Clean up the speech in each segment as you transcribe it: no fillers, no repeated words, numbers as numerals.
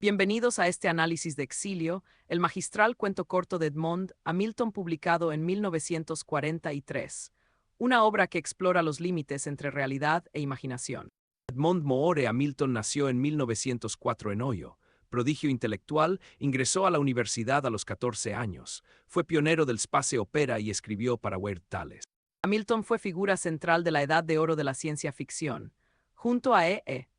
Bienvenidos a este análisis de Exilio, el magistral cuento corto de Edmond Hamilton publicado en 1943, una obra que explora los límites entre realidad e imaginación. Edmond Moore Hamilton nació en 1904 en Ohio. Prodigio intelectual, ingresó a la universidad a los 14 años. Fue pionero del space opera y escribió para Weird Tales. Hamilton fue figura central de la edad de oro de la ciencia ficción. Junto a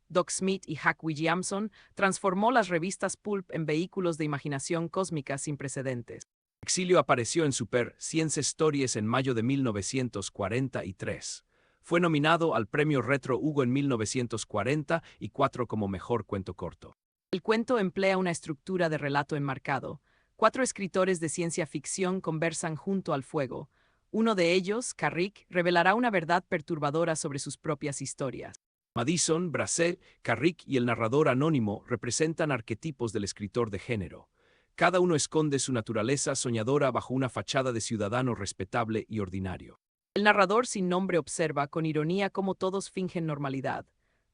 Doc Smith y Hack Williamson, transformó las revistas pulp en vehículos de imaginación cósmica sin precedentes. Exilio apareció en Super Science Stories en mayo de 1943. Fue nominado al premio Retro Hugo en 1944 como mejor cuento corto. El cuento emplea una estructura de relato enmarcado. 4 escritores de ciencia ficción conversan junto al fuego. Uno de ellos, Carrick, revelará una verdad perturbadora sobre sus propias historias. Madison, Brassel, Carrick y el narrador anónimo representan arquetipos del escritor de género. Cada uno esconde su naturaleza soñadora bajo una fachada de ciudadano respetable y ordinario. El narrador sin nombre observa con ironía cómo todos fingen normalidad.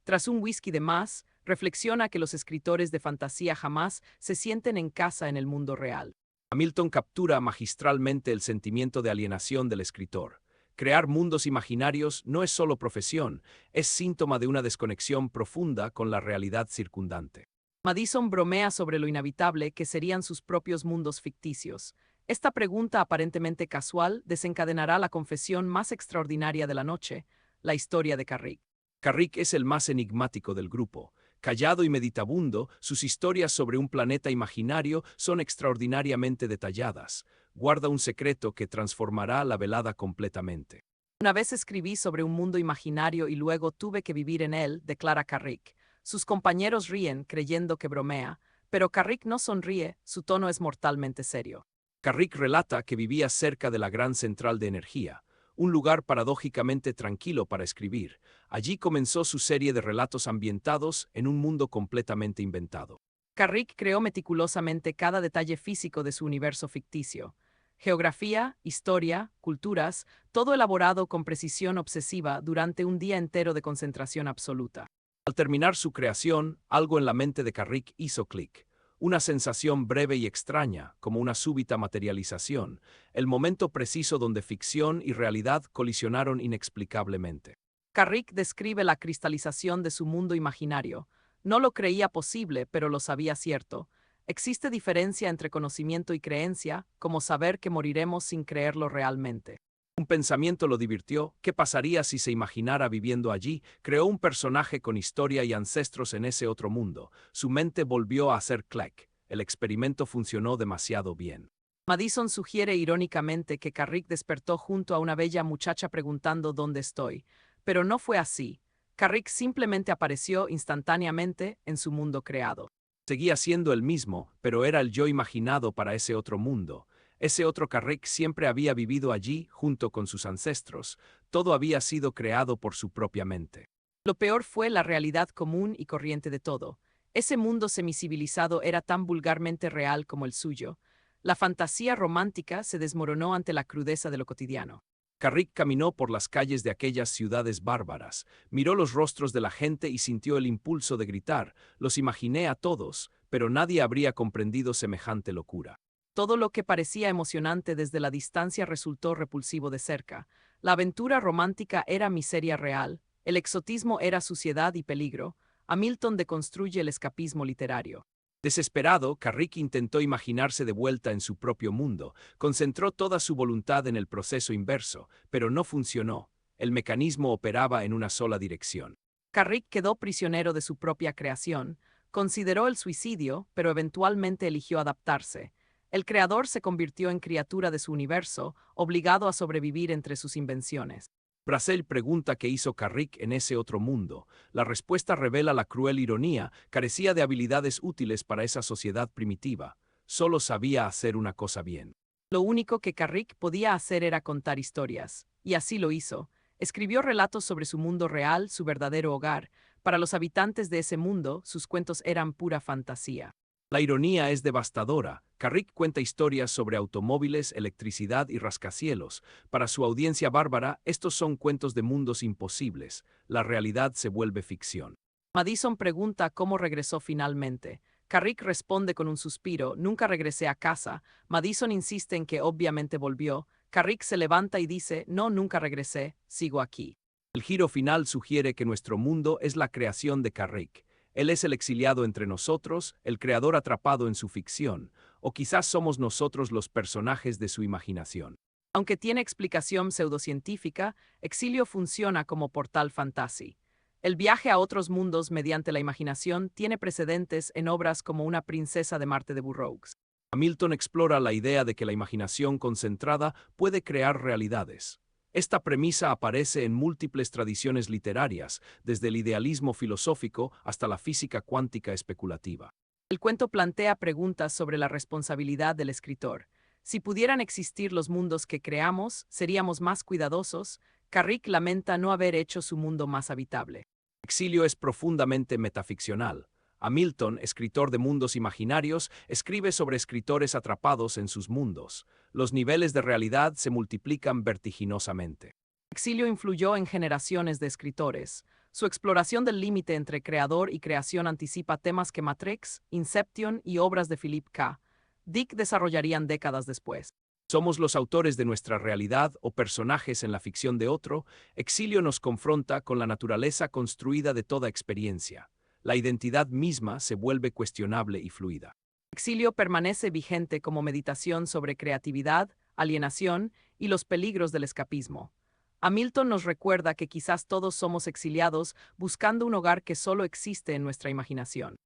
Tras un whisky de más, reflexiona que los escritores de fantasía jamás se sienten en casa en el mundo real. Hamilton captura magistralmente el sentimiento de alienación del escritor. Crear mundos imaginarios no es solo profesión, es síntoma de una desconexión profunda con la realidad circundante. Madison bromea sobre lo inhabitable que serían sus propios mundos ficticios. Esta pregunta aparentemente casual desencadenará la confesión más extraordinaria de la noche, la historia de Carrick. Carrick es el más enigmático del grupo. Callado y meditabundo, sus historias sobre un planeta imaginario son extraordinariamente detalladas. Guarda un secreto que transformará la velada completamente. Una vez escribí sobre un mundo imaginario y luego tuve que vivir en él, declara Carrick. Sus compañeros ríen creyendo que bromea, pero Carrick no sonríe, su tono es mortalmente serio. Carrick relata que vivía cerca de la gran central de energía, un lugar paradójicamente tranquilo para escribir. Allí comenzó su serie de relatos ambientados en un mundo completamente inventado. Carrick creó meticulosamente cada detalle físico de su universo ficticio. Geografía, historia, culturas, todo elaborado con precisión obsesiva durante un día entero de concentración absoluta. Al terminar su creación, algo en la mente de Carrick hizo clic. Una sensación breve y extraña, como una súbita materialización, el momento preciso donde ficción y realidad colisionaron inexplicablemente. Carrick describe la cristalización de su mundo imaginario. No lo creía posible, pero lo sabía cierto. Existe diferencia entre conocimiento y creencia, como saber que moriremos sin creerlo realmente. Un pensamiento lo divirtió. ¿Qué pasaría si se imaginara viviendo allí? Creó un personaje con historia y ancestros en ese otro mundo. Su mente volvió a hacer clic. El experimento funcionó demasiado bien. Madison sugiere irónicamente que Carrick despertó junto a una bella muchacha preguntando dónde estoy, pero no fue así. Carrick simplemente apareció instantáneamente en su mundo creado. Seguía siendo el mismo, pero era el yo imaginado para ese otro mundo. Ese otro Carrick siempre había vivido allí junto con sus ancestros. Todo había sido creado por su propia mente. Lo peor fue la realidad común y corriente de todo. Ese mundo semicivilizado era tan vulgarmente real como el suyo. La fantasía romántica se desmoronó ante la crudeza de lo cotidiano. Carrick caminó por las calles de aquellas ciudades bárbaras, miró los rostros de la gente y sintió el impulso de gritar: los imaginé a todos, pero nadie habría comprendido semejante locura. Todo lo que parecía emocionante desde la distancia resultó repulsivo de cerca. La aventura romántica era miseria real, el exotismo era suciedad y peligro. Hamilton deconstruye el escapismo literario. Desesperado, Carrick intentó imaginarse de vuelta en su propio mundo, concentró toda su voluntad en el proceso inverso, pero no funcionó. El mecanismo operaba en una sola dirección. Carrick quedó prisionero de su propia creación, consideró el suicidio, pero eventualmente eligió adaptarse. El creador se convirtió en criatura de su universo, obligado a sobrevivir entre sus invenciones. Brassel pregunta qué hizo Carrick en ese otro mundo. La respuesta revela la cruel ironía: carecía de habilidades útiles para esa sociedad primitiva. Solo sabía hacer una cosa bien. Lo único que Carrick podía hacer era contar historias, y así lo hizo. Escribió relatos sobre su mundo real, su verdadero hogar. Para los habitantes de ese mundo, sus cuentos eran pura fantasía. La ironía es devastadora. Carrick cuenta historias sobre automóviles, electricidad y rascacielos. Para su audiencia bárbara, estos son cuentos de mundos imposibles. La realidad se vuelve ficción. Madison pregunta cómo regresó finalmente. Carrick responde con un suspiro, nunca regresé a casa. Madison insiste en que obviamente volvió. Carrick se levanta y dice, no, nunca regresé, sigo aquí. El giro final sugiere que nuestro mundo es la creación de Carrick. Él es el exiliado entre nosotros, el creador atrapado en su ficción, o quizás somos nosotros los personajes de su imaginación. Aunque tiene explicación pseudocientífica, Exilio funciona como portal fantasy. El viaje a otros mundos mediante la imaginación tiene precedentes en obras como Una princesa de Marte de Burroughs. Hamilton explora la idea de que la imaginación concentrada puede crear realidades. Esta premisa aparece en múltiples tradiciones literarias, desde el idealismo filosófico hasta la física cuántica especulativa. El cuento plantea preguntas sobre la responsabilidad del escritor. Si pudieran existir los mundos que creamos, seríamos más cuidadosos. Carrick lamenta no haber hecho su mundo más habitable. Exilio es profundamente metaficcional. Hamilton, escritor de mundos imaginarios, escribe sobre escritores atrapados en sus mundos. Los niveles de realidad se multiplican vertiginosamente. Exilio influyó en generaciones de escritores. Su exploración del límite entre creador y creación anticipa temas que Matrix, Inception y obras de Philip K. Dick desarrollarían décadas después. Somos los autores de nuestra realidad o personajes en la ficción de otro. Exilio nos confronta con la naturaleza construida de toda experiencia. La identidad misma se vuelve cuestionable y fluida. Exilio permanece vigente como meditación sobre creatividad, alienación y los peligros del escapismo. Hamilton nos recuerda que quizás todos somos exiliados buscando un hogar que solo existe en nuestra imaginación.